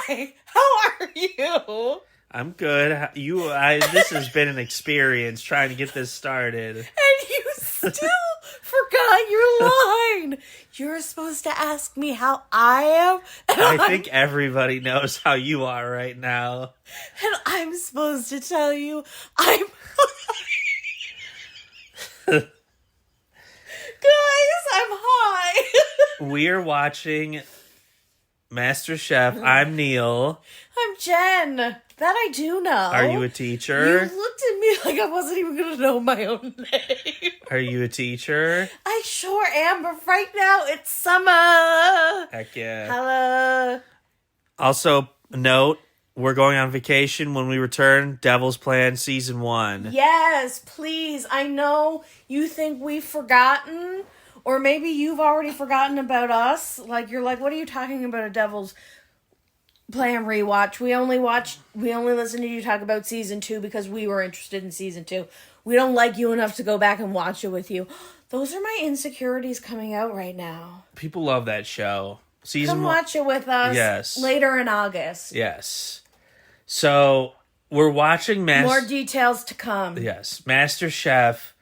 Hi, how are you? I'm good. This has been an experience trying to get this started. And you still forgot your line. You're supposed to ask me how I am. I think everybody knows how you are right now. And I'm supposed to tell you I'm... Guys, I'm high. We're watching MasterChef. I'm Neal. I'm Jen. That I do know. Are you a teacher? You looked at me like I wasn't even going to know my own name. Are you a teacher? I sure am, but right now it's summer. Heck yeah. Hello. Also, note, we're going on vacation. When we return, Devil's Plan Season 1. Yes, please. I know you think we've forgotten, or maybe you've already forgotten about us. Like, you're like, what are you talking about, a Devil's Plan rewatch? We only listened to you talk about Season 2 because we were interested in Season 2. We don't like you enough to go back and watch it with you. Those are my insecurities coming out right now. People love that show. Come watch it with us. Yes. Later in August. Yes. So, we're watching More details to come. Yes. MasterChef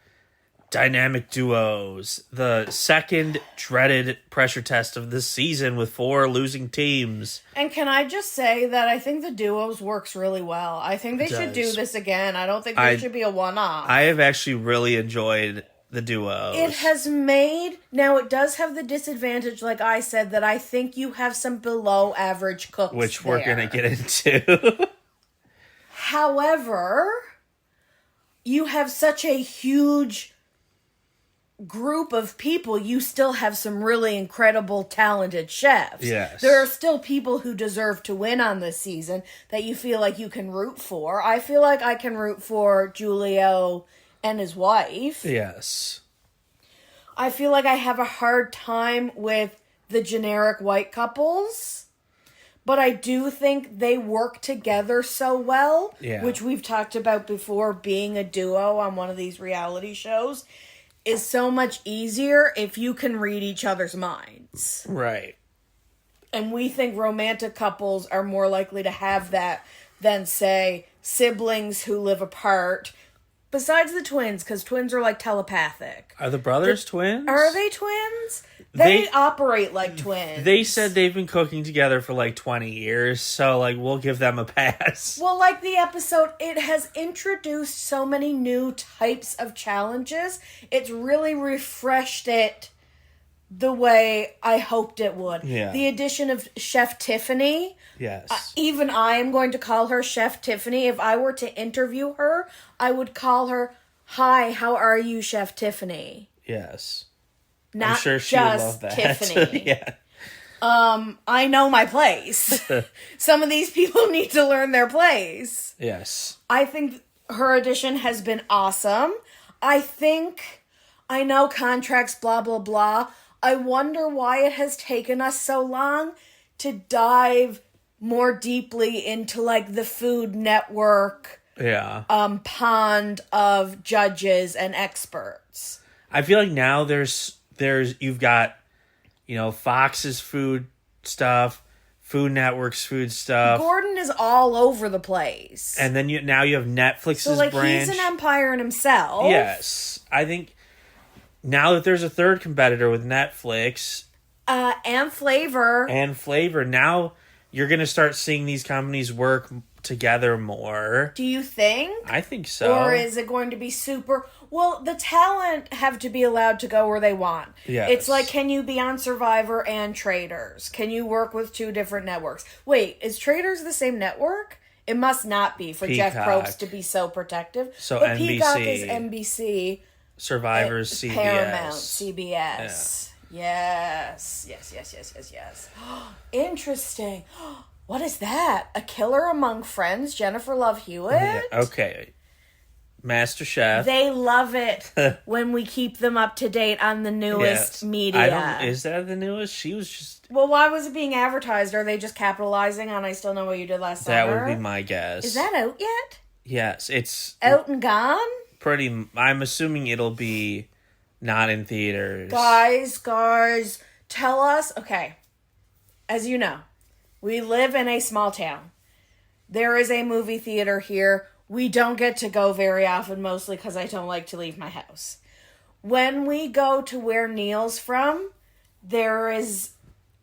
Dynamic Duos. The second dreaded pressure test of this season with 4 losing teams. And can I just say that I think the duos works really well. I think they should do this again. I don't think there should be a one-off. I have actually really enjoyed the duos. It has made... Now, it does have the disadvantage, like I said, that I think you have some below-average cooks which we're going to get into. However, you have such a huge group of people, you still have some really incredible, talented chefs. Yes. There are still people who deserve to win on this season that you feel like you can root for. I feel like I can root for Julio and his wife. Yes. I feel like I have a hard time with the generic white couples. But I do think they work together so well, which we've talked about before, being a duo on one of these reality shows is so much easier if you can read each other's minds. Right. And we think romantic couples are more likely to have that than, say, siblings who live apart. Besides the twins, because twins are like telepathic. Are the brothers twins? Are they twins? They operate like twins. They said they've been cooking together for like 20 years, so like we'll give them a pass. Well, like the episode, it has introduced so many new types of challenges. It's really refreshed it the way I hoped it would. Yeah. The addition of Chef Tiffany. Yes. Even I am going to call her Chef Tiffany. If I were to interview her, I would call her, "Hi, how are you, Chef Tiffany?" Yes. Not I'm sure she just would love that. Tiffany. Yeah. I know my place. Some of these people need to learn their place. Yes. I think her addition has been awesome. I know contracts, blah, blah, blah. I wonder why it has taken us so long to dive more deeply into like the Food Network pond of judges and experts. I feel like now there's you've got, Fox's food stuff, Food Network's food stuff. Gordon is all over the place. And then now you have Netflix's branch. He's an empire in himself. Yes. I think now that there's a third competitor with Netflix. And Flavor. Now you're going to start seeing these companies work together more. Do you think? I think so. Or is it going to be super... Well, the talent have to be allowed to go where they want. Yes. It's like, can you be on Survivor and Traders? Can you work with 2 different networks? Wait, is Traders the same network? It must not be for Peacock. Jeff Probst to be so protective. So but NBC. Peacock is NBC. Survivor's CBS. Paramount, CBS. Yeah. Yes. Interesting. What is that? A Killer Among Friends? Jennifer Love Hewitt? Yeah. Okay. MasterChef. They love it when we keep them up to date on the newest media. Is that the newest? She was just... Well, why was it being advertised? Are they just capitalizing on I Still Know What You Did Last Summer? That would be my guess. Is that out yet? Yes, it's... Out and gone? I'm assuming it'll be not in theaters. Guys, tell us... Okay, as you know, We live in a small town. There is a movie theater here. We don't get to go very often, mostly because I don't like to leave my house. When we go to where Neal's from, there is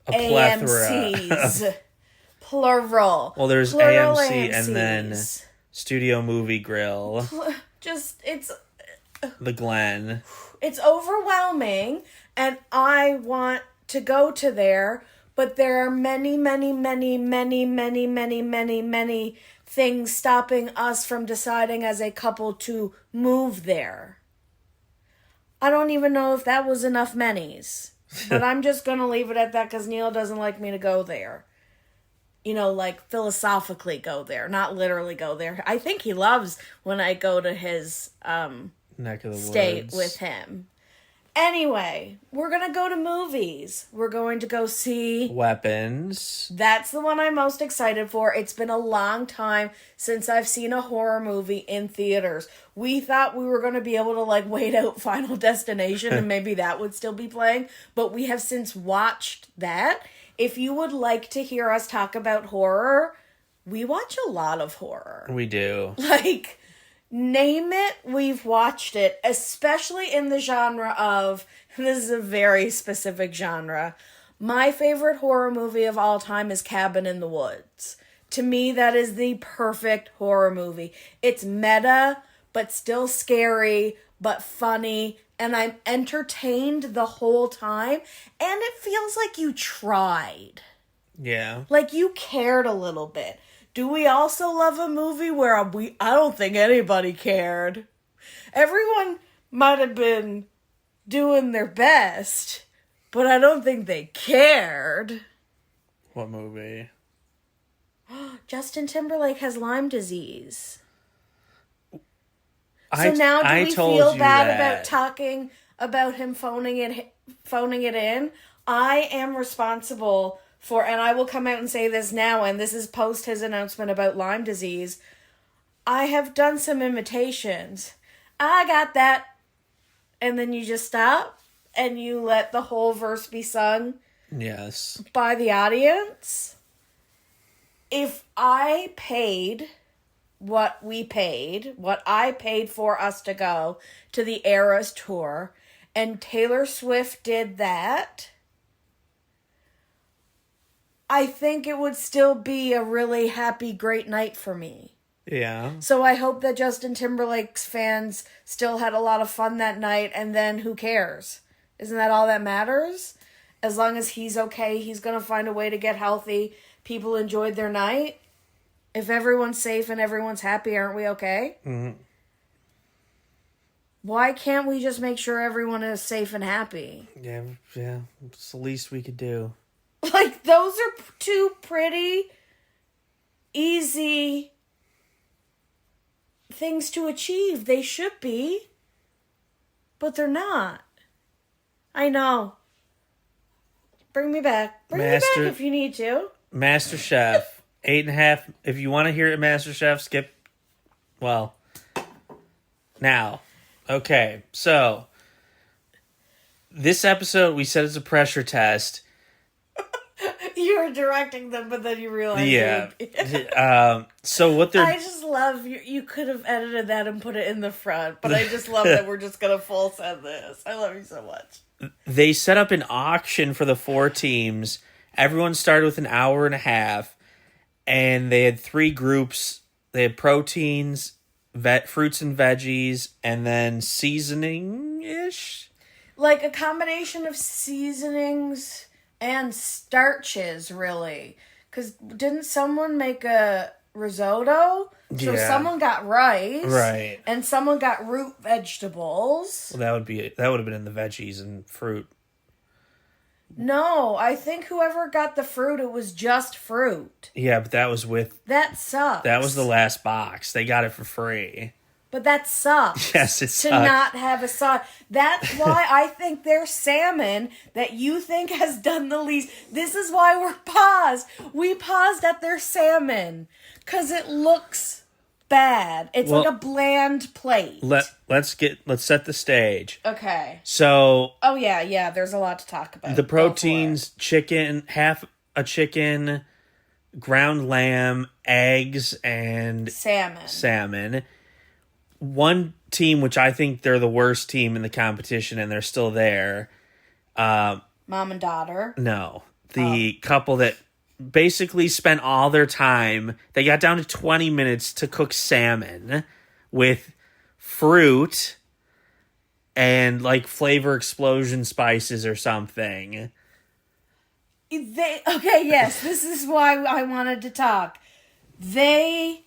a plethora. AMCs. Plural. Well, there's Plural AMC AMCs. and then Studio Movie Grill. It's The Glen. It's overwhelming, and I want to go to there, but there are many, many, many, many, many, many, many, many things stopping us from deciding as a couple to move there. I don't even know if that was enough manys, but I'm just going to leave it at that because Neal doesn't like me to go there. You know, like philosophically go there, not literally go there. I think he loves when I go to his Neck of the state woods. with him. Anyway, we're going to go to movies. We're going to go see Weapons. That's the one I'm most excited for. It's been a long time since I've seen a horror movie in theaters. We thought we were going to be able to like wait out Final Destination and maybe that would still be playing, but we have since watched that. If you would like to hear us talk about horror, we watch a lot of horror. We do. Like, name it, we've watched it, especially in the genre of, this is a very specific genre. My favorite horror movie of all time is Cabin in the Woods. To me, that is the perfect horror movie. It's meta, but still scary, but funny, and I'm entertained the whole time, and it feels like you tried. Yeah. Like you cared a little bit. Do we also love a movie where I don't think anybody cared? Everyone might have been doing their best, but I don't think they cared. What movie? Justin Timberlake has Lyme disease. So now do we feel bad about talking about him phoning it in? I am responsible for, and I will come out and say this now, and this is post his announcement about Lyme disease. I have done some imitations. I got that. And then you just stop and you let the whole verse be sung. Yes. By the audience. If I paid what I paid for us to go to the Eras tour, and Taylor Swift did that, I think it would still be a really happy, great night for me. Yeah. So I hope that Justin Timberlake's fans still had a lot of fun that night, and then who cares? Isn't that all that matters? As long as he's okay, he's going to find a way to get healthy. People enjoyed their night. If everyone's safe and everyone's happy, aren't we okay? Mm-hmm. Why can't we just make sure everyone is safe and happy? Yeah. It's the least we could do. Like, those are two pretty easy things to achieve. They should be. But they're not. I know. Bring me back. Bring me back if you need to. MasterChef. 8.5. If you want to hear it, MasterChef, skip. Well, now. Okay, so this episode we said it's a pressure test. You were directing them, but then you realized. Yeah. So what they're... I just love you could have edited that and put it in the front, but I just love that we're just going to full send this. I love you so much. They set up an auction for the 4 teams. Everyone started with an hour and a half, and they had 3 groups. They had proteins, fruits and veggies, and then seasoning-ish? Like a combination of seasonings and starches, really. Because didn't someone make a risotto? So someone got rice. Right. And someone got root vegetables. Well, that would have been in the veggies and fruit. No, I think whoever got the fruit, it was just fruit. Yeah, but that was with... That sucks. That was the last box. They got it for free. But that sucks. Yes, it sucks. To not have a sauce. That's why I think their salmon that you think has done the least. This is why we're paused. We paused at their salmon. Because it looks bad. It's like a bland plate. Let's set the stage. Okay. So... Oh, yeah. There's a lot to talk about. The proteins, chicken, half a chicken, ground lamb, eggs, and salmon. One team, which I think they're the worst team in the competition, and they're still there. Mom and daughter? No. The couple that basically spent all their time, they got down to 20 minutes to cook salmon with fruit and like flavor explosion spices or something. Okay, yes, this is why I wanted to talk. They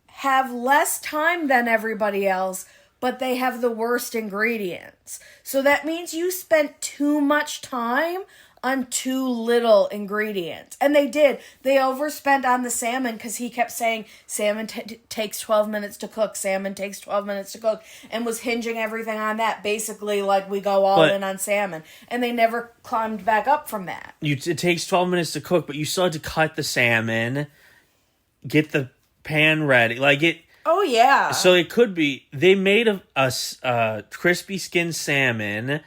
have less time than everybody else, but they have the worst ingredients. So that means you spent too much time on too little ingredients. And they did. They overspent on the salmon because he kept saying salmon takes 12 minutes to cook. Salmon takes 12 minutes to cook. And was hinging everything on that. Basically, like, we go all in on salmon. And they never climbed back up from that. It takes 12 minutes to cook, but you still had to cut the salmon, get the pan ready. Like, it... Oh, yeah. So it could be... They made a crispy skinned salmon...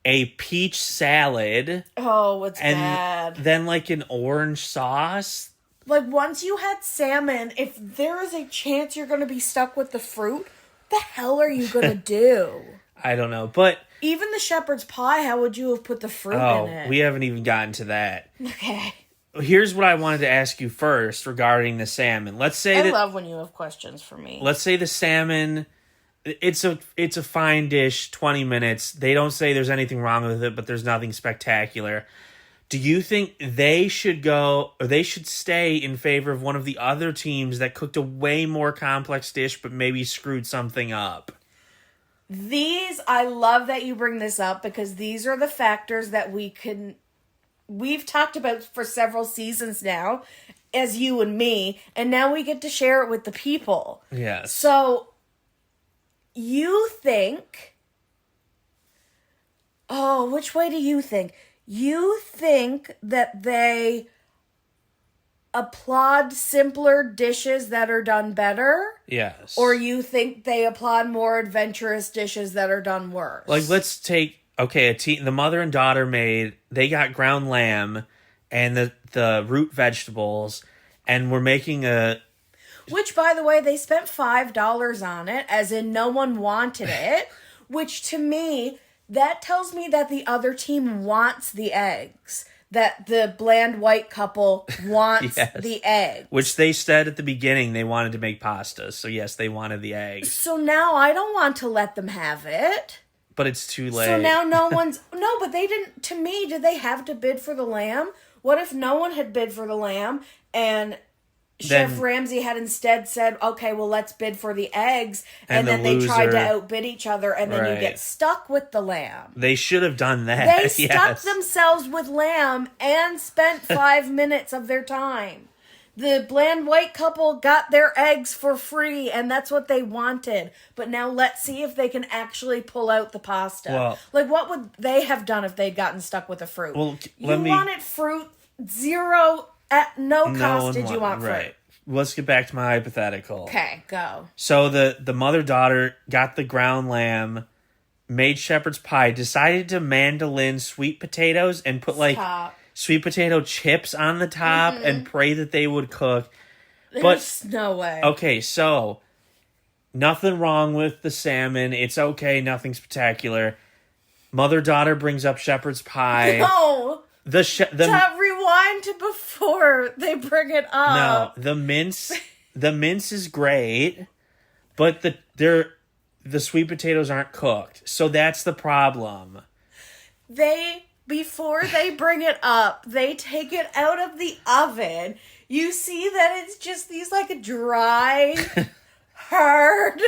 a peach salad. Oh, it's bad. Then like an orange sauce. Like, once you had salmon, if there is a chance you're going to be stuck with the fruit, what the hell are you going to do? I don't know, but... Even the shepherd's pie, how would you have put the fruit in it? We haven't even gotten to that. Okay. Here's what I wanted to ask you first regarding the salmon. Let's say I love when you have questions for me. Let's say the salmon... It's a fine dish, 20 minutes. They don't say there's anything wrong with it, but there's nothing spectacular. Do you think they should go, or they should stay in favor of one of the other teams that cooked a way more complex dish, but maybe screwed something up? I love that you bring this up, because these are the factors that we've talked about for several seasons now, as you and me, and now we get to share it with the people. Yes. So... You think... Oh, which way do you think? You think that they applaud simpler dishes that are done better? Yes. Or you think they applaud more adventurous dishes that are done worse? Like, let's take... Okay, the mother and daughter they got ground lamb and the root vegetables, and we're making a... Which, by the way, they spent $5 on it, as in no one wanted it. Which, to me, that tells me that the other team wants the eggs. That the bland white couple wants the eggs. Which they said at the beginning they wanted to make pasta. So, yes, they wanted the eggs. So now I don't want to let them have it. But it's too late. So now no one's... No, but they didn't... To me, did they have to bid for the lamb? What if no one had bid for the lamb and... Chef Ramsay had instead said, okay, well, let's bid for the eggs. And then they tried to outbid each other, and then you get stuck with the lamb. They should have done that. They stuck themselves with lamb and spent 5 minutes of their time. The bland white couple got their eggs for free, and that's what they wanted. But now let's see if they can actually pull out the pasta. Well, like, what would they have done if they'd gotten stuck with the fruit? Well, wanted fruit, zero... At no cost did you want fruit. Right. Let's get back to my hypothetical. Okay, go. So the mother-daughter got the ground lamb, made shepherd's pie, decided to mandolin sweet potatoes and put sweet potato chips on the top and pray that they would cook. There's no way. Okay, so nothing wrong with the salmon. It's okay, nothing spectacular. Mother-daughter brings up shepherd's pie. No! Rewind to before they bring it up. No, the mince is great, but the sweet potatoes aren't cooked. So that's the problem. Before they bring it up, they take it out of the oven. You see that it's just these like dry, hard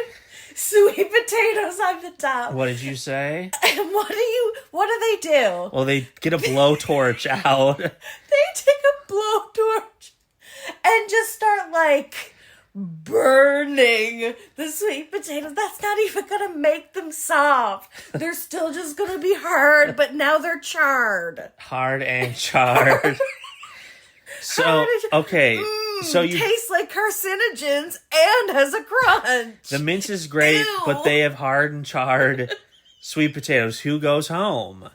sweet potatoes on the top. What did you say? And what do they do? Well, they get a blowtorch out. They take a blowtorch and just start like burning the sweet potatoes. That's not even gonna make them soft. They're still just gonna be hard, but now they're charred. Hard and charred. So, okay. So you tastes like carcinogens and has a crunch. The mince is great, but they have hard and charred sweet potatoes. Who goes home?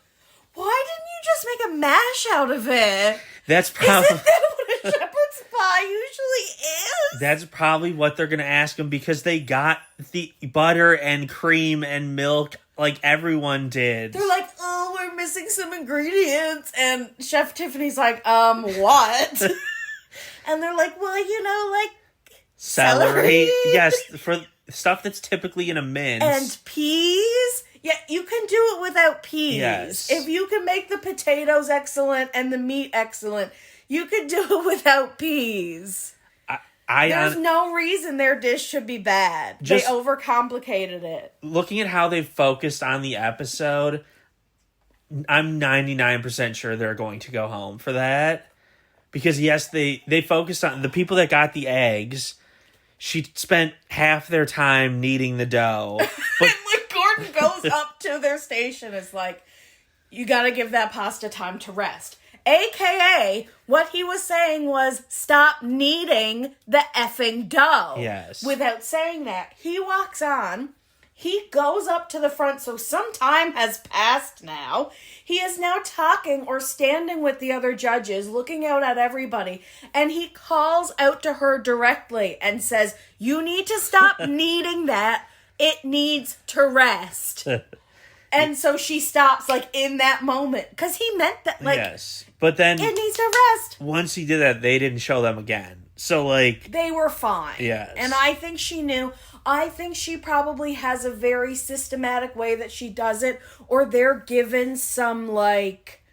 Why didn't you just make a mash out of it? That's probably... Isn't that what shepherd's pie usually is. That's probably what they're going to ask him because they got the butter and cream and milk like everyone did. They're like, oh, we're missing some ingredients. And Chef Tiffany's like, what? And they're like, well, like celery. Yes, for stuff that's typically in a mince. And peas. Yeah, you can do it without peas. Yes. If you can make the potatoes excellent and the meat excellent, you could do it without peas. There's no reason their dish should be bad. They overcomplicated it. Looking at how they've focused on the episode, I'm 99% sure they're going to go home for that. Because, yes, they focused on the people that got the eggs. She spent half their time kneading the dough. But like Gordon goes up to their station, is like, you got to give that pasta time to rest. AKA, what he was saying was, stop kneading the effing dough. Yes. Without saying that, he walks on. He goes up to the front, so some time has passed now. He is now talking or standing with the other judges, looking out at everybody, and he calls out to her directly and says, you need to stop kneading that. It needs to rest. And so she stops, like, in that moment, because he meant that, like, yes. But then it needs to rest. Once he did that, they didn't show them again. So, like, they were fine. Yes. And I think she knew. I think she probably has a very systematic way that she does it, or they're given some, like,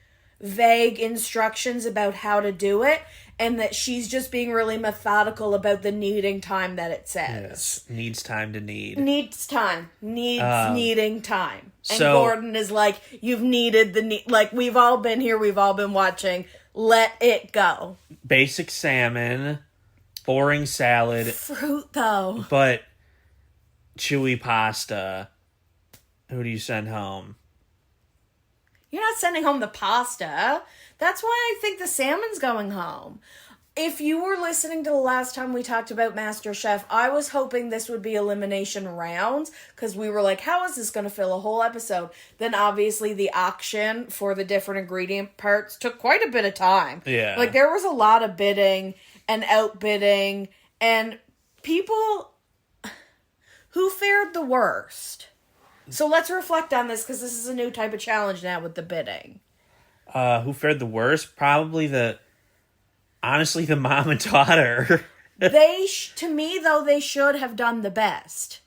vague instructions about how to do it, and that she's just being really methodical about the kneading time that it says. Yes. Needs time to knead. Needs time. Needs kneading time. And so, Gordon is like, you've needed like, we've all been here, we've all been watching. Let it go. Basic salmon, boring salad. Fruit, though. But chewy pasta. Who do you send home? You're not sending home the pasta. That's why I think the salmon's going home. If you were listening to the last time we talked about MasterChef, I was hoping this would be elimination rounds, because we were like, how is this going to fill a whole episode? Then obviously the auction for the different ingredient parts took quite a bit of time. Yeah. Like, there was a lot of bidding and outbidding, and people who fared the worst. So let's reflect on this, because this is a new type of challenge now with the bidding. Who fared the worst? Probably honestly, the mom and daughter. To me, though, they should have done the best.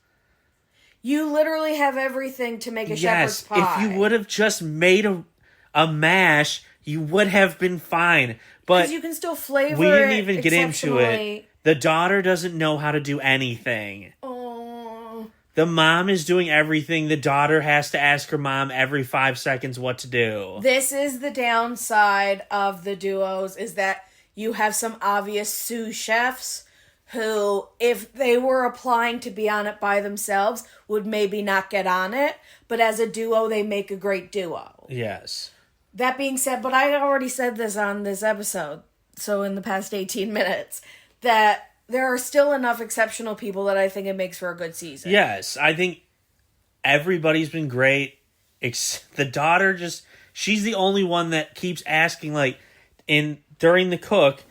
You literally have everything to make a shepherd's pie. If you would have just made a mash, you would have been fine. But because you can still flavor it. We didn't even get into it. The daughter doesn't know how to do anything. Oh. The mom is doing everything. The daughter has to ask her mom every 5 seconds what to do. This is the downside of the duos, is that you have some obvious sous chefs who, if they were applying to be on it by themselves, would maybe not get on it. But as a duo, they make a great duo. Yes. That being said, but I already said this on this episode, so in the past 18 minutes, that there are still enough exceptional people that I think it makes for a good season. Yes, I think everybody's been great. The daughter she's the only one that keeps asking, like, during the cook,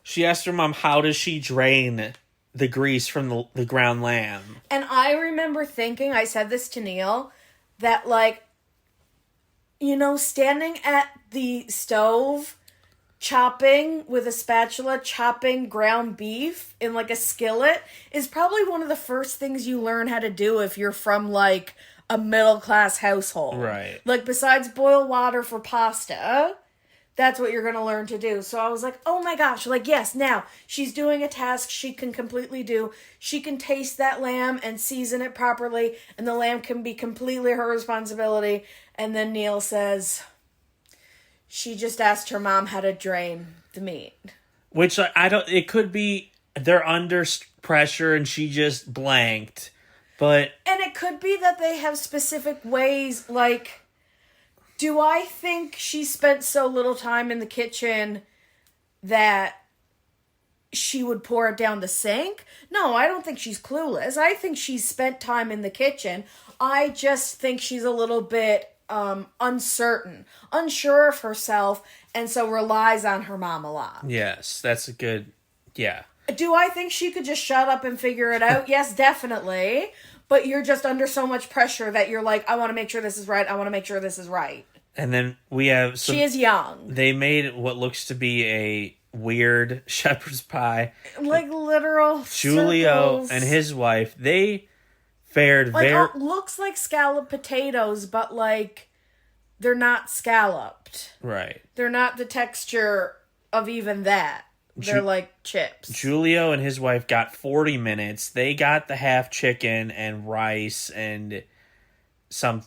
she asked her mom, how does she drain the grease from the ground lamb? And I remember thinking, I said this to Neal, that, like, standing at the stove, chopping with a spatula, chopping ground beef in, like, a skillet is probably one of the first things you learn how to do if you're from, like, a middle-class household. Right. Like, besides boil water for pasta, that's what you're going to learn to do. So I was like, oh my gosh, like, yes, now she's doing a task she can completely do. She can taste that lamb and season it properly, and the lamb can be completely her responsibility. And then Neal says, she just asked her mom how to drain the meat. Which, it could be they're under pressure and she just blanked. And it could be that they have specific ways, like, do I think she spent so little time in the kitchen that she would pour it down the sink? No, I don't think she's clueless. I think she's spent time in the kitchen. I just think she's a little bit unsure of herself, and so relies on her mom a lot. Yes, that's a good, yeah. Do I think she could just shut up and figure it out? Yes, definitely. But you're just under so much pressure that you're like, I want to make sure this is right. I want to make sure this is right. And then we have... She is young. They made what looks to be a weird shepherd's pie. Like literal Julio circles. and his wife, they fared like, very... it looks like scalloped potatoes, but like they're not scalloped. Right. They're not the texture of even that. They're like chips. Julio and his wife got 40 minutes. They got the half chicken and rice and some...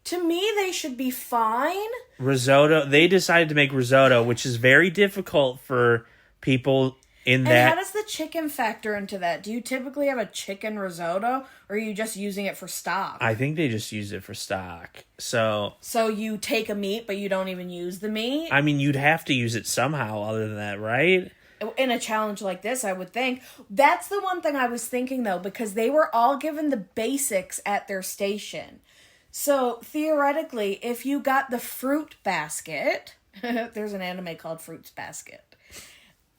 to me, they should be fine. Risotto. They decided to make risotto, which is very difficult for people in that... And how does the chicken factor into that? Do you typically have a chicken risotto, or are you just using it for stock? I think they just use it for stock. So you take a meat, but you don't even use the meat? I mean, you'd have to use it somehow other than that, right? In a challenge like this, I would think. That's the one thing I was thinking, though, because they were all given the basics at their station. So, theoretically, if you got the fruit basket... there's an anime called Fruits Basket.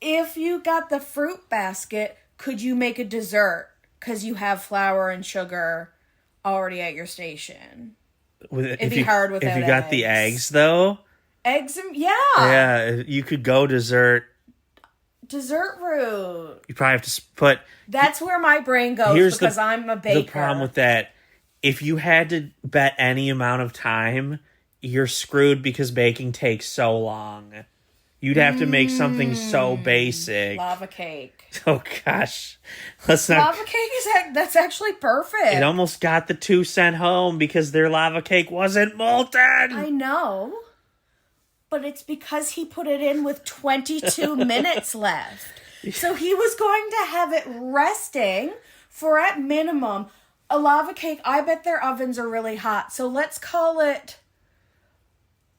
If you got the fruit basket, could you make a dessert? Because you have flour and sugar already at your station. It'd be hard without eggs. If you got the eggs, though... Eggs and... Yeah! Yeah, you could go dessert... Dessert route. You probably have to put... That's where my brain goes because I'm a baker. The problem with that, if you had to bet any amount of time, you're screwed because baking takes so long. You'd have to make something so basic. Lava cake. Oh, gosh. Let's not... Lava cake that's actually perfect. It almost got the 2 sent home because their lava cake wasn't molten. I know. But it's because he put it in with 22 minutes left. So he was going to have it resting for, at minimum, a lava cake. I bet their ovens are really hot. So let's call it...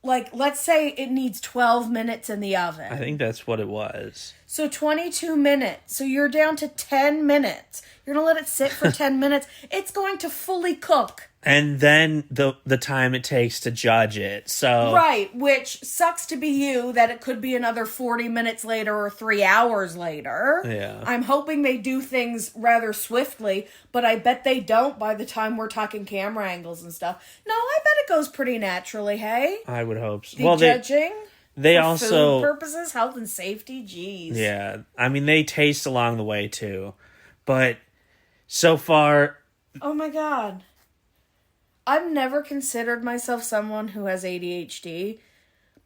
Like, let's say it needs 12 minutes in the oven. I think that's what it was. So 22 minutes. So you're down to 10 minutes. You're going to let it sit for 10 minutes. It's going to fully cook. And then the time it takes to judge it. So right, which sucks to be you that it could be another 40 minutes later or 3 hours later. Yeah. I'm hoping they do things rather swiftly, but I bet they don't by the time we're talking camera angles and stuff. No, I bet it goes pretty naturally, hey? I would hope so. The judging? They for also... food purposes, health and safety, geez. Yeah. I mean, they taste along the way, too. But so far... Oh, my God. I've never considered myself someone who has ADHD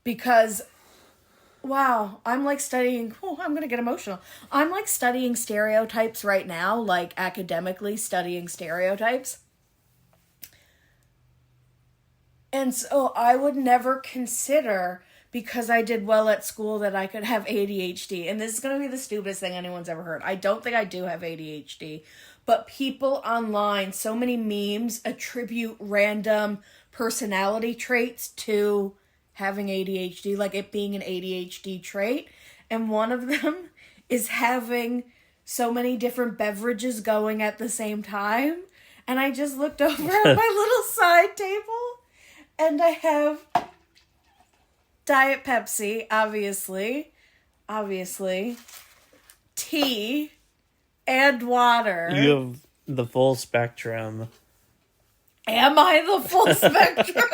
because, wow, I'm like studying, I'm going to get emotional. I'm like studying stereotypes right now, like academically studying stereotypes. And so I would never consider, because I did well at school, that I could have ADHD. And this is going to be the stupidest thing anyone's ever heard. I don't think I do have ADHD. But people online, so many memes attribute random personality traits to having ADHD, like it being an ADHD trait. And one of them is having so many different beverages going at the same time. And I just looked over at my little side table, and I have Diet Pepsi, obviously, tea, and water. You have the full spectrum. Am I the full spectrum?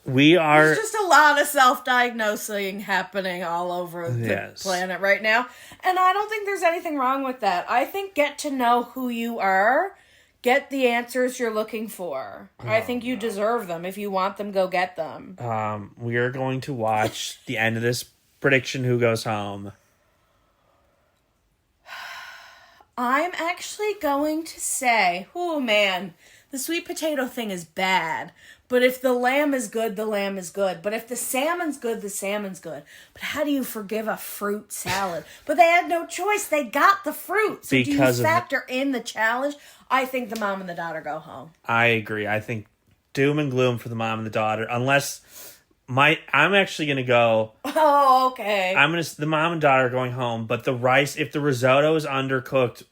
There's just a lot of self-diagnosing happening all over the planet right now. And I don't think there's anything wrong with that. I think get to know who you are. Get the answers you're looking for. I think you deserve them. If you want them, go get them. We are going to watch the end of this prediction who goes home. I'm actually going to say, oh man, the sweet potato thing is bad. But if the lamb is good, the lamb is good. But if the salmon's good, the salmon's good. But how do you forgive a fruit salad? But they had no choice. They got the fruit. So because do you factor in the challenge? I think the mom and the daughter go home. I agree. I think doom and gloom for the mom and the daughter. Unless I'm actually going to go. Oh, okay. The mom and daughter are going home. But the rice, if the risotto is undercooked.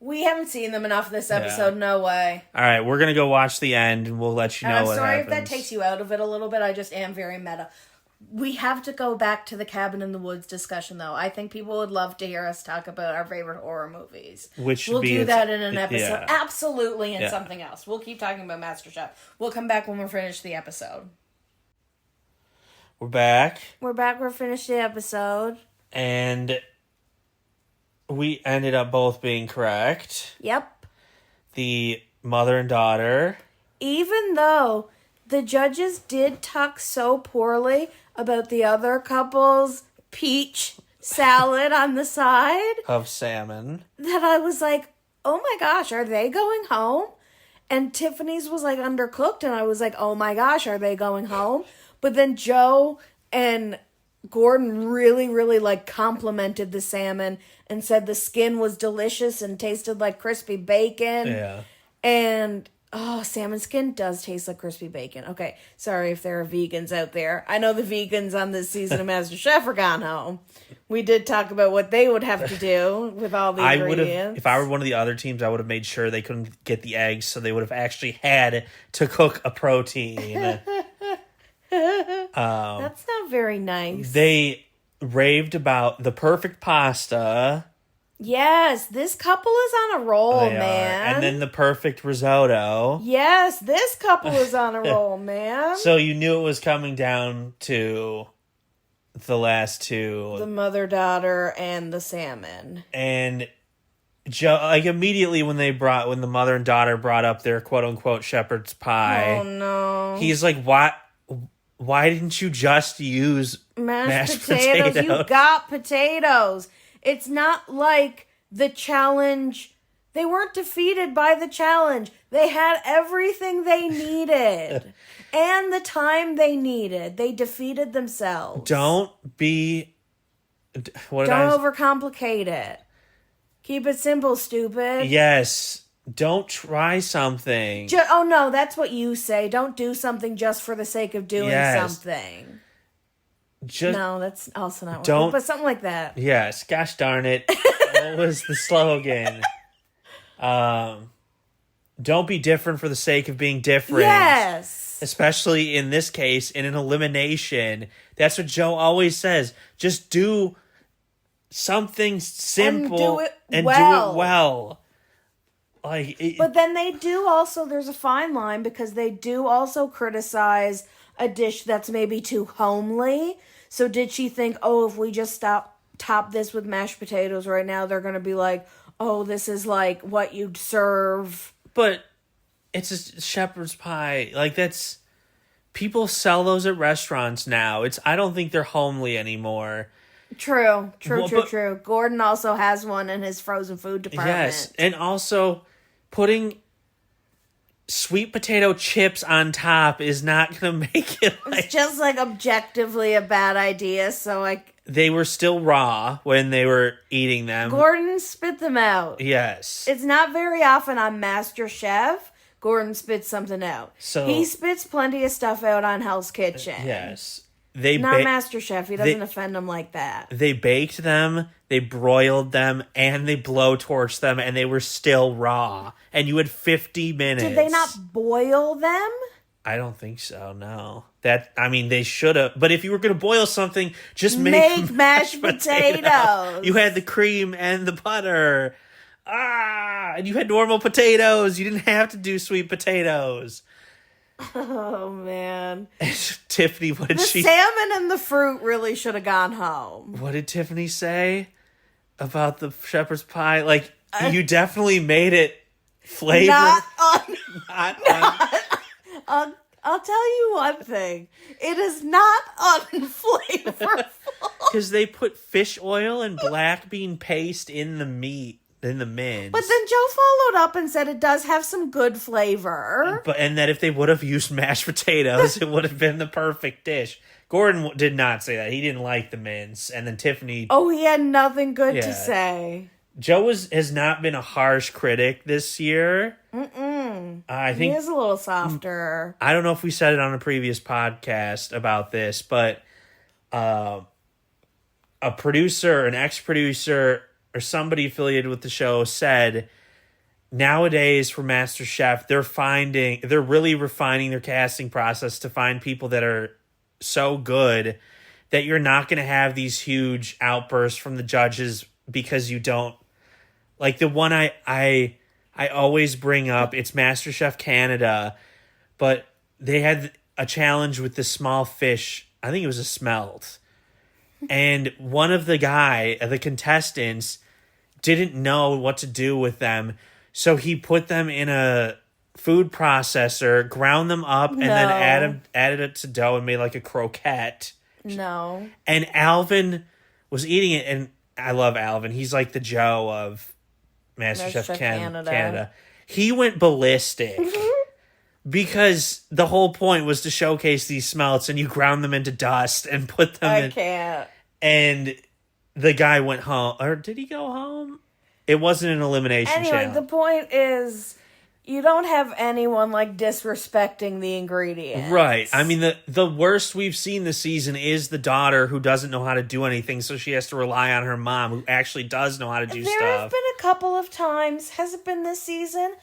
We haven't seen them enough this episode. No way. All right, we're gonna go watch the end, and we'll let you know. I'm what sorry happens. if that takes you out of it a little bit. I just am very meta. We have to go back to the Cabin in the Woods discussion, though. I think people would love to hear us talk about our favorite horror movies. We'll do that in an episode. Yeah. Absolutely, and something else. We'll keep talking about MasterChef. We'll come back when we're finished the episode. We're back. We're finished the episode. And we ended up both being correct. Yep. The mother and daughter. Even though the judges did talk so poorly about the other couple's peach salad on the side Of salmon. that I was like, oh my gosh, are they going home? And Tiffany's was like undercooked, and I was like, oh my gosh, are they going home? But then Joe and Gordon really, really like complimented the salmon and said the skin was delicious and tasted like crispy bacon. Yeah. And salmon skin does taste like crispy bacon. Okay, sorry if there are vegans out there. I know the vegans on this season of MasterChef are gone home. We did talk about what they would have to do with all the ingredients. If I were one of the other teams, I would have made sure they couldn't get the eggs, so they would have actually had to cook a protein. That's not very nice. They raved about the perfect pasta. Yes, this couple is on a roll, They are. man. And then the perfect risotto. Yes, this couple is on a roll, man. So you knew it was coming down to the last two. The mother-daughter and the salmon. And Joe, like immediately when the mother and daughter brought up their quote unquote shepherd's pie, Oh no. he's like, why didn't you just use mashed potatoes? You got potatoes. It's not like the challenge. They weren't defeated by the challenge. They had everything they needed and the time they needed. They defeated themselves. Don't overcomplicate it. Keep it simple, stupid. Yes. Don't try something. Oh, no, that's what you say. Don't do something just for the sake of doing something. No, that's also not what. But something like that. Yes. Gosh darn it. What was the slogan? Don't be different for the sake of being different. Yes. Especially in this case, in an elimination. That's what Joe always says. Just do something simple and do it well. But then they do also, there's a fine line because they do also criticize a dish that's maybe too homely. So did she think, if we just top this with mashed potatoes right now, they're going to be like, oh, this is like what you'd serve. But it's a shepherd's pie. Like that's, people sell those at restaurants now. I don't think they're homely anymore. True. Gordon also has one in his frozen food department. Yes, and also putting sweet potato chips on top is not going to make it. It's just like objectively a bad idea. So like they were still raw when they were eating them. Gordon spit them out. Yes, it's not very often on MasterChef Gordon spits something out. So he spits plenty of stuff out on Hell's Kitchen. Yes. Not MasterChef. He doesn't offend them like that. They baked them, they broiled them, and they blowtorched them, and they were still raw. And you had 50 minutes. Did they not boil them? I don't think so, no. They should have. But if you were going to boil something, just make mashed potatoes. You had the cream and the butter. And you had normal potatoes. You didn't have to do sweet potatoes. Oh, man. Tiffany, the salmon and the fruit really should have gone home. What did Tiffany say about the shepherd's pie? Like, you definitely made it flavored. I'll tell you one thing. It is not unflavorful. Because they put fish oil and black bean paste in the meat. In the mince. But then Joe followed up and said it does have some good flavor. And that if they would have used mashed potatoes, it would have been the perfect dish. Gordon did not say that. He didn't like the mince. And then Tiffany... Oh, he had nothing good to say. Joe has not been a harsh critic this year. I think he is a little softer. I don't know if we said it on a previous podcast about this, but a producer, an ex-producer... or somebody affiliated with the show said nowadays for MasterChef, they're really refining their casting process to find people that are so good that you're not going to have these huge outbursts from the judges because you don't like the one I always bring up. It's MasterChef Canada, but they had a challenge with the small fish. I think it was a smelt. And one of the contestants didn't know what to do with them. So he put them in a food processor, ground them up, and then added it to dough and made like a croquette. No. And Alvin was eating it, and I love Alvin. He's like the Joe of MasterChef Canada. He went ballistic because the whole point was to showcase these smelts, and you ground them into dust and put them in. I can't. And the guy went home. Or did he go home? It wasn't an elimination challenge. The point is, you don't have anyone, like, disrespecting the ingredients. Right. I mean, the worst we've seen this season is the daughter who doesn't know how to do anything, so she has to rely on her mom, who actually does know how to do stuff. There have been a couple of times, has it been this season,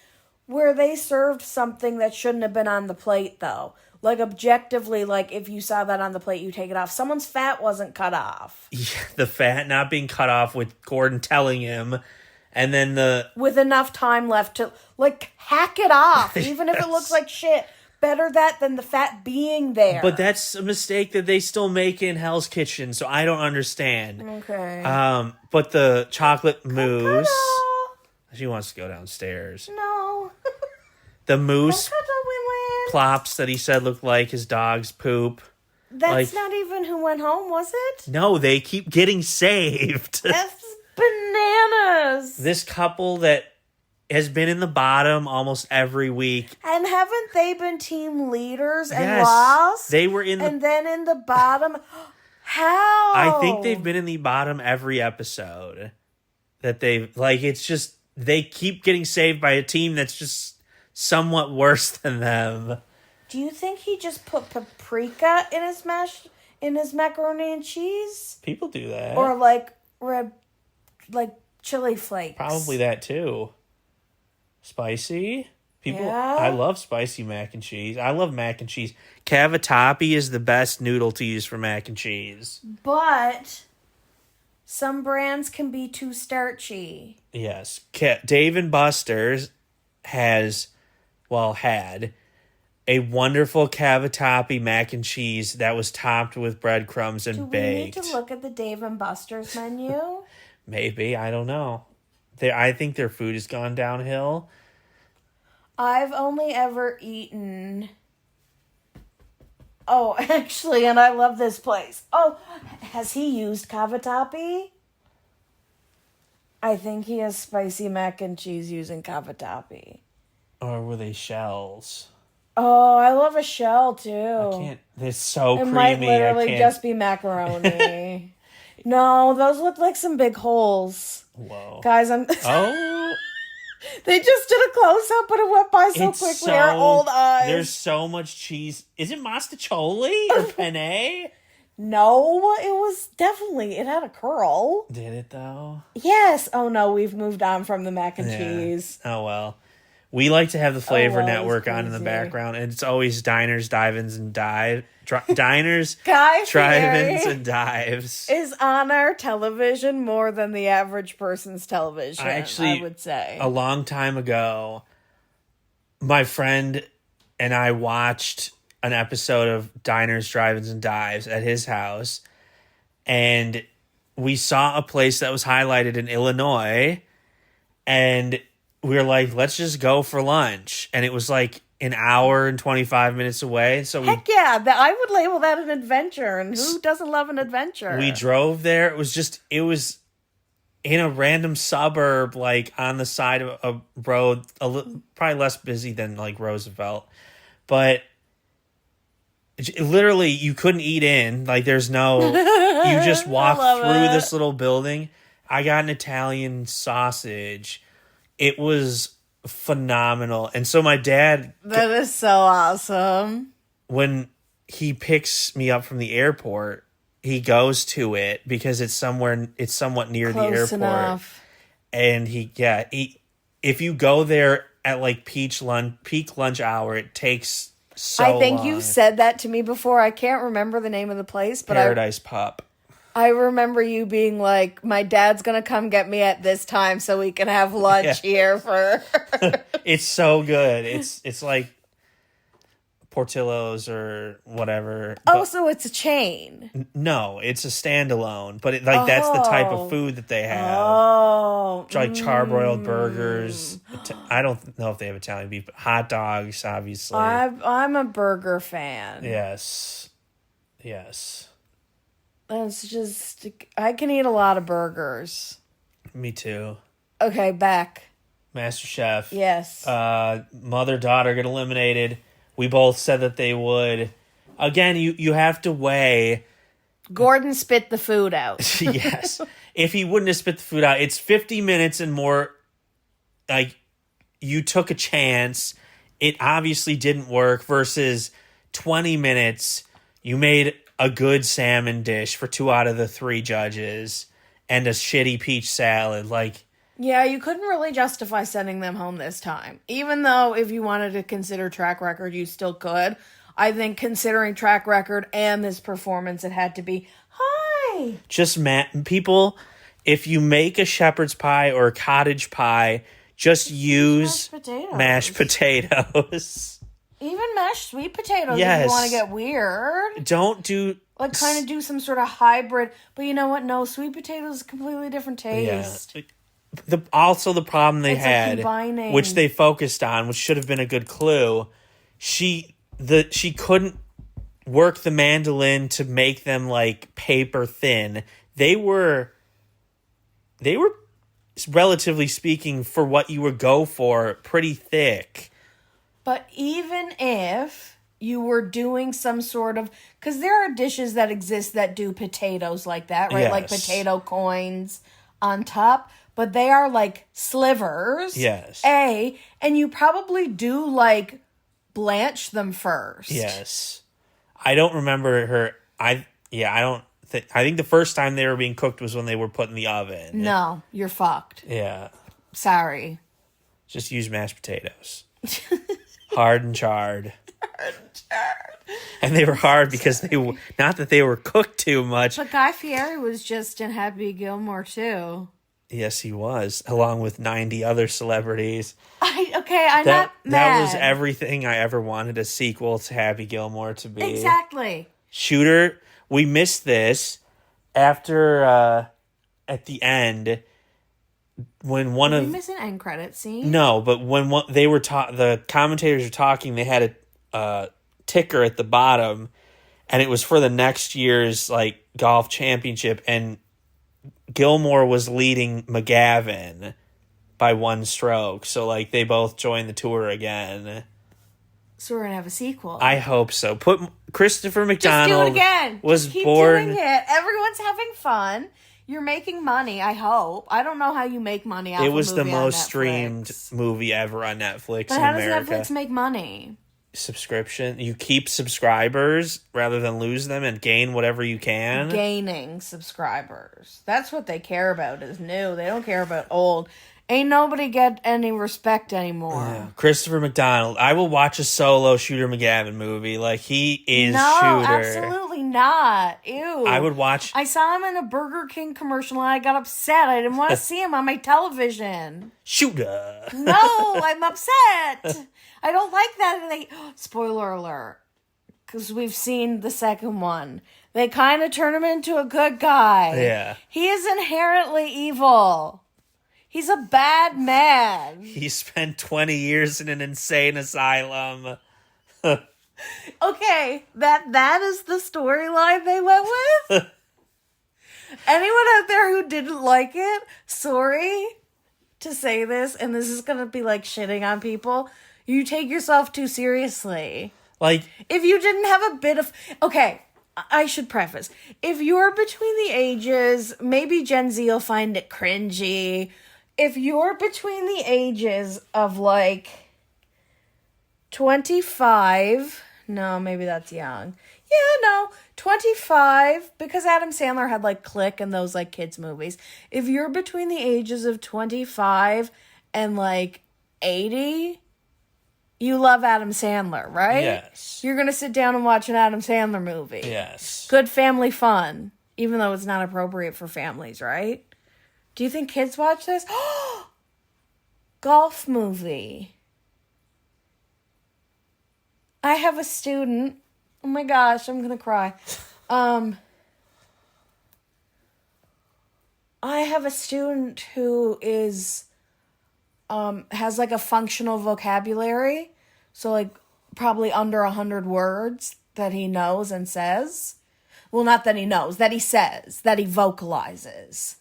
where they served something that shouldn't have been on the plate, though. Like, objectively, like, if you saw that on the plate, you take it off. Someone's fat wasn't cut off. Yeah, the fat not being cut off with Gordon telling him, and then with enough time left to, like, hack it off, even if it looks like shit. Better that than the fat being there. But that's a mistake that they still make in Hell's Kitchen, so I don't understand. Okay. But the chocolate mousse... She wants to go downstairs. No. The mousse plops that he said looked like his dog's poop. That's not even who went home, was it? No, they keep getting saved. That's bananas. This couple that has been in the bottom almost every week. And haven't they been team leaders and yes, lost? They were in and then in the bottom. How? I think they've been in the bottom every episode. That they've, like, it's just, they keep getting saved by a team that's just somewhat worse than them. Do you think he just put paprika in his macaroni and cheese? People do that. Or like chili flakes. Probably that too. Spicy. People, yeah. I love spicy mac and cheese. I love mac and cheese. Cavatappi is the best noodle to use for mac and cheese. But some brands can be too starchy. Yes. Dave & Buster's had a wonderful cavatappi mac and cheese that was topped with breadcrumbs and baked. Do we need to look at the Dave & Buster's menu? Maybe. I don't know. I think their food has gone downhill. I've only ever eaten... Oh, actually, and I love this place. Oh, has he used cavatappi? I think he has spicy mac and cheese using cavatappi. Or were they shells? Oh, I love a shell, too. I can't... They're so creamy. It might literally just be macaroni. No, those look like some big holes. Whoa. Guys, Oh... They just did a close-up, but it went by so quickly. Our old eyes. There's so much cheese. Is it mostaccioli or penne? No, it was definitely... It had a curl. Did it, though? Yes. Oh, no, we've moved on from the mac and cheese. Oh, well. We like to have the Flavor Network on in the background, and it's always diners, drive-ins, and diners, drive-ins, and dives. Is on our television more than the average person's television, I would say. A long time ago, my friend and I watched an episode of Diners, Drive-ins, and Dives at his house, and we saw a place that was highlighted in Illinois, and we were like, let's just go for lunch. And it was like an hour and 25 minutes away. So Heck yeah, I would label that an adventure. And who doesn't love an adventure? We drove there. It was in a random suburb, like on the side of a road, probably less busy than like Roosevelt. But literally, you couldn't eat in. Like, there's no, you just walk through this little building. I got an Italian sausage. It was phenomenal. And so my dad... That is so awesome. When he picks me up from the airport, he goes to it because it's somewhat near the airport. Close enough. And he if you go there at like peak lunch hour, it takes so long. I think you've said that to me before. I can't remember the name of the place, but Paradise Pup. I remember you being like, my dad's going to come get me at this time so we can have lunch here for... It's so good. It's like Portillo's or whatever. Oh, so it's a chain. No, it's a standalone. But that's the type of food that they have. Oh. Like charbroiled burgers. I don't know if they have Italian beef, but hot dogs, obviously. I'm a burger fan. Yes. It's just, I can eat a lot of burgers. Me too. Okay, back. MasterChef. Yes. Mother-daughter get eliminated. We both said that they would. Again, you have to weigh. Gordon spit the food out. Yes. If he wouldn't have spit the food out, it's 50 minutes and more. Like, you took a chance. It obviously didn't work versus 20 minutes. You made a good salmon dish for 2 out of the 3 judges and a shitty peach salad. Like, yeah, you couldn't really justify sending them home this time. Even though if you wanted to consider track record, you still could. I think considering track record and this performance, it had to be, hi. Just people, if you make a shepherd's pie or a cottage pie, just use mashed potatoes. Even mashed sweet potatoes yes. if you want to get weird. Don't do... Like, kind of do some sort of hybrid. But you know what? No, sweet potatoes is a completely different taste. Yeah. The problem they had, which they focused on, which should have been a good clue, she couldn't work the mandolin to make them, like, paper thin. They were, relatively speaking, for what you would go for, pretty thick. But even if you were doing some sort of... Because there are dishes that exist that do potatoes like that, right? Yes. Like potato coins on top. But they are like slivers. Yes. And you probably do like blanch them first. Yes. I don't remember her... I think the first time they were being cooked was when they were put in the oven. No, you're fucked. Yeah. Sorry. Just use mashed potatoes. Hard and charred. And they were hard because not that they were cooked too much. But Guy Fieri was just in Happy Gilmore too. Yes, he was, along with 90 other celebrities. I'm not mad. That was everything I ever wanted a sequel to Happy Gilmore to be. Exactly. Shooter, we missed this after at the end when one Did of... we miss an end credit scene? No, but when they were the commentators were talking, they had a ticker at the bottom, and it was for the next year's like golf championship, and Gilmore was leading McGavin by 1 stroke. So like they both joined the tour again. So we're gonna have a sequel. I hope so. Put Christopher McDonald. Just do it again. Was Just keep born. doing it. Everyone's having fun. You're making money, I hope. I don't know how you make money off It was a the movie on most Netflix. streamed movie ever on Netflix But in how America. does Netflix make money? Subscription. You keep subscribers rather than lose them and gain whatever you can. Gaining subscribers. That's what they care about is new. They don't care about old. Ain't nobody get any respect anymore. Yeah. Christopher McDonald. I will watch a solo Shooter McGavin movie. Like, he is Shooter. Absolutely not. Ew. I would watch... I saw him in a Burger King commercial and I got upset. I didn't want to see him on my television. Shooter. No, I'm upset. I don't like that. And spoiler alert. Because we've seen the second one. They kind of turn him into a good guy. Yeah. He is inherently evil. He's a bad man. He spent 20 years in an insane asylum. Okay, that is the storyline they went with? Anyone out there who didn't like it, sorry to say this, and this is gonna be like shitting on people. You take yourself too seriously. Like, if you didn't have a bit of... Okay, I should preface. If you're between the ages, maybe Gen Z will find it cringy. If you're between the ages of like 25... No, maybe that's young. Yeah, no, 25, because Adam Sandler had like Click and those like kids movies. If you're between the ages of 25 and like 80, you love Adam Sandler, right? Yes. You're going to sit down and watch an Adam Sandler movie. Yes. Good family fun, even though it's not appropriate for families, right? Do you think kids watch this? Golf movie. I have a student. Oh my gosh, I'm going to cry. I have a student who is has like a functional vocabulary, so like probably under 100 words that he knows and says. Well, not that he knows, that he says, that he vocalizes.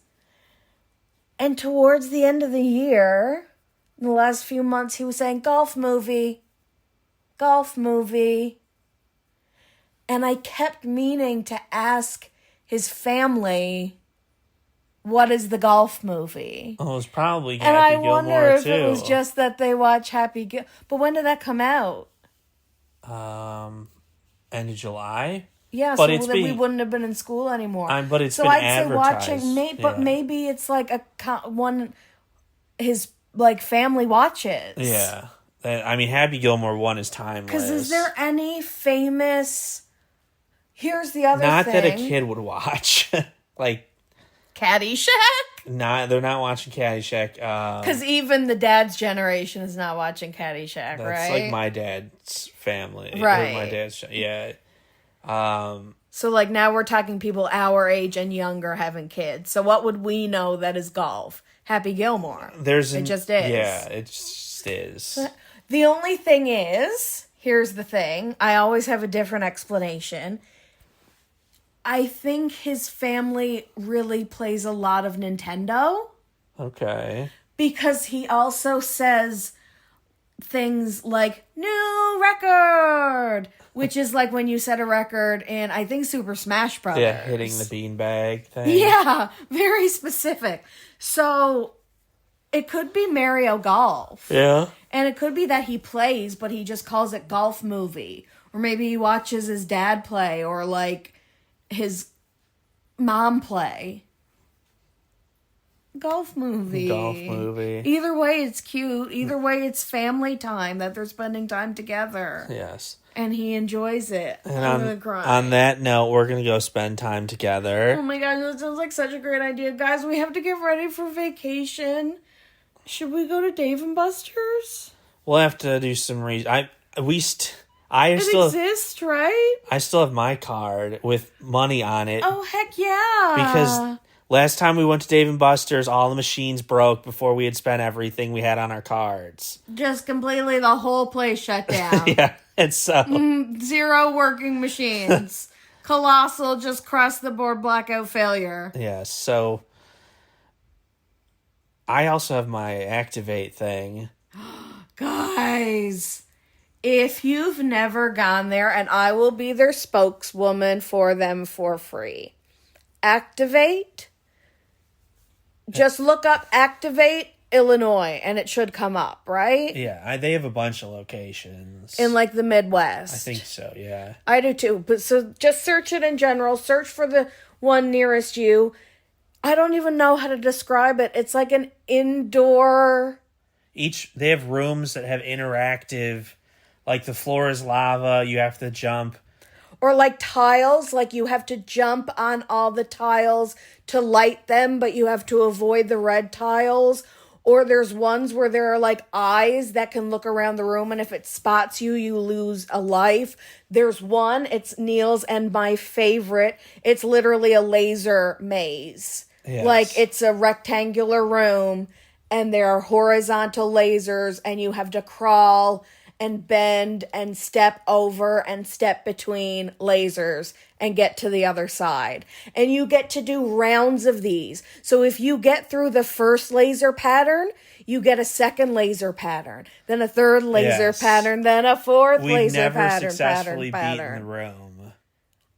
And towards the end of the year, in the last few months, he was saying, golf movie, golf movie. And I kept meaning to ask his family, what is the golf movie? Oh, it was probably And I Happy wonder Gilmore, if too. it was just that they watch Happy Gilmore. But when did that come out? End of July? Yeah, But so it's then we being- wouldn't have been in school anymore. But it's so been I'd say advertised. watching, but Yeah. maybe it's like one his like family watches. Yeah. I mean, Happy Gilmore 1 is timeless. Because is there any famous? Here's the other Not thing. that a kid would watch. Like, Caddyshack. they're not watching Caddyshack. Because even the dad's generation is not watching Caddyshack, That's right? like my dad's family. Or Right. my dad's, yeah. So like now we're talking people our age and younger having kids. So what would we know that is golf? Happy Gilmore. It just is. Yeah, it just is. The only thing is, here's the thing. I always have a different explanation. I think his family really plays a lot of Nintendo. Okay. Because he also says things like, new record, which is like when you set a record in, I think, Super Smash Brothers. Yeah, hitting the beanbag thing. Yeah, very specific. So it could be Mario Golf. Yeah. And it could be that he plays, but he just calls it golf movie. Or maybe he watches his dad play or like his mom play. Golf movie. Golf movie. Either way, it's cute. Either way, it's family time that they're spending time together. Yes. And he enjoys it. And I'm gonna cry. on that note, we're going to go spend time together. Oh my gosh, that sounds like such a great idea. Guys, we have to get ready for vacation. Should we go to Dave & Buster's? We'll have to do some I It exists, right? I still have my card with money on it. Oh, heck yeah. Because last time we went to Dave & Buster's, all the machines broke before we had spent everything we had on our cards. Just completely the whole place shut down. Yeah, and so... Zero working machines. Colossal, just cross the board blackout failure. Yeah, so... I also have my Activate thing. Guys, if you've never gone there, and I will be their spokeswoman for them for free. Activate. Just look up Activate Illinois, and it should come up, right? Yeah, they have a bunch of locations. In like the Midwest. I think so, yeah. I do too. But so just search it in general. Search for the one nearest you. I don't even know how to describe it. It's like an indoor... They have rooms that have interactive, like the floor is lava, you have to jump. Or like tiles, like you have to jump on all the tiles to light them, but you have to avoid the red tiles. Or there's ones where there are like eyes that can look around the room, and if it spots you, you lose a life. There's one, it's Neal's and my favorite. It's literally a laser maze. Yes. Like it's a rectangular room, and there are horizontal lasers, and you have to crawl and bend and step over and step between lasers and get to the other side. And you get to do rounds of these. So if you get through the first laser pattern, you get a second laser pattern, then a third laser pattern, then a fourth laser pattern. We've never successfully beaten the room.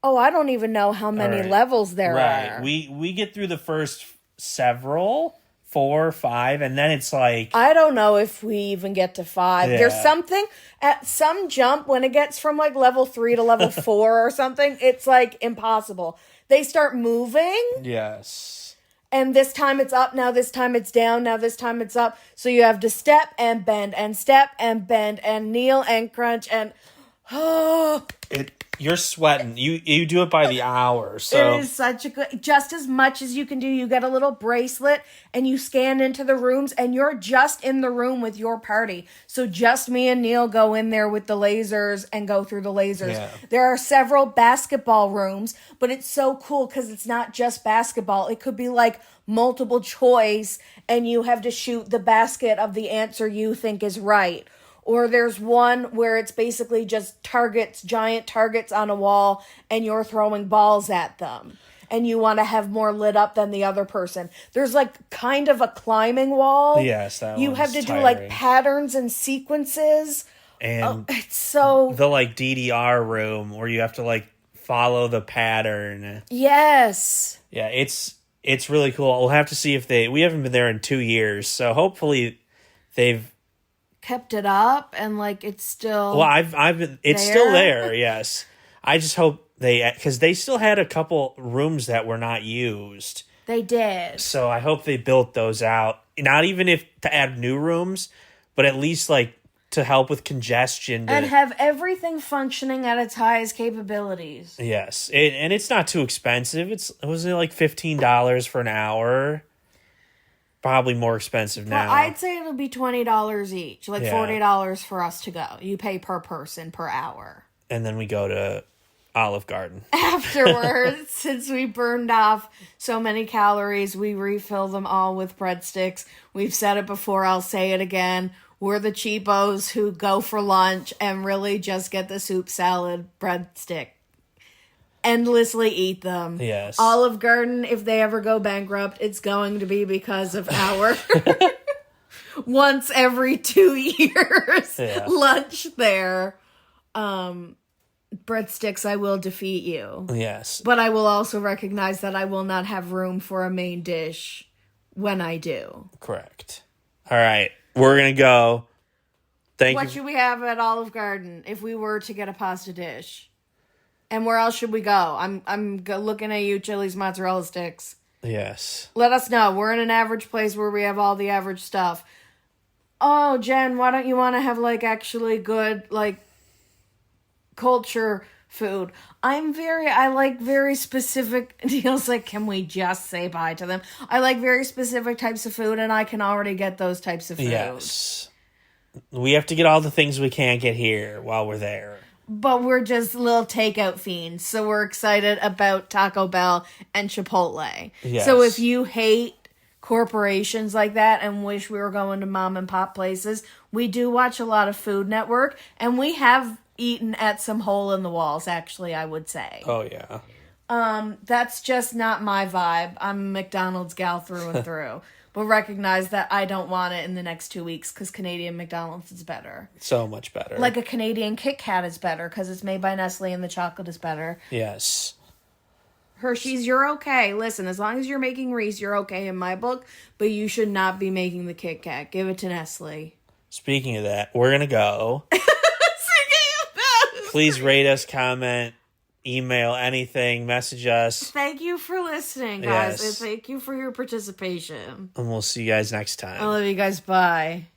Oh, I don't even know how many levels there are. We get through the first several, 4 or 5, and then it's like... I don't know if we even get to 5. Yeah. There's something at some jump when it gets from like level 3 to level 4 or something. It's like impossible. They start moving. Yes. and this time it's up, now this time it's down, now this time it's up. So you have to step and bend and step and bend and kneel and crunch and You're sweating. You do it by the hour. So it is such a good, just as much as you can do. You get a little bracelet and you scan into the rooms and you're just in the room with your party. So just me and Neal go in there with the lasers and go through the lasers. Yeah. There are several basketball rooms, but it's so cool because it's not just basketball. It could be like multiple choice and you have to shoot the basket of the answer you think is right. Or there's one where it's basically just targets, giant targets on a wall, and you're throwing balls at them. And you want to have more lit up than the other person. There's like kind of a climbing wall. Yes, that you have to do like patterns and sequences. And it's so... the like DDR room where you have to like follow the pattern. Yes. Yeah, it's really cool. We'll have to see if we haven't been there in 2 years, so hopefully they've kept it up and like it's still it's still there. Yes, I just hope because they still had a couple rooms that were not used. They did, so I hope they built those out, not even if to add new rooms, but at least like to help with congestion and have everything functioning at its highest capabilities. Yes, and it's not too expensive. It was like $15 for an hour. Probably more expensive now. Well, I'd say it'll be $20 each, like $40 for us to go. You pay per person per hour. And then we go to Olive Garden. Afterwards, since we burned off so many calories, we refill them all with breadsticks. We've said it before, I'll say it again. We're the cheapos who go for lunch and really just get the soup, salad, breadstick. Endlessly eat them. Yes. Olive Garden, if they ever go bankrupt, it's going to be because of our once every 2 years lunch there. Breadsticks, I will defeat you. Yes. But I will also recognize that I will not have room for a main dish when I do. Correct. All right. We're going to go. What should we have at Olive Garden if we were to get a pasta dish? And where else should we go? I'm looking at you, Chili's mozzarella sticks. Yes. Let us know. We're in an average place where we have all the average stuff. Oh, Jen, why don't you want to have, like, actually good, like, culture food? I like very specific... Neal's like, can we just say bye to them? I like very specific types of food, and I can already get those types of food. Yes. We have to get all the things we can't get here while we're there. But we're just little takeout fiends, so we're excited about Taco Bell and Chipotle. Yes. So if you hate corporations like that and wish we were going to mom and pop places, we do watch a lot of Food Network, and we have eaten at some hole in the walls, actually, I would say. Oh, yeah. That's just not my vibe. I'm a McDonald's gal through and through. But recognize that I don't want it in the next 2 weeks because Canadian McDonald's is better. So much better. Like a Canadian Kit Kat is better because it's made by Nestle and the chocolate is better. Yes. Hershey's, you're okay. Listen, as long as you're making Reese, you're okay in my book. But you should not be making the Kit Kat. Give it to Nestle. Speaking of that, we're going to go. Please rate us, comment, email, anything, message us. Thank you for listening, guys. Yes. And thank you for your participation. And we'll see you guys next time. I love you guys. Bye.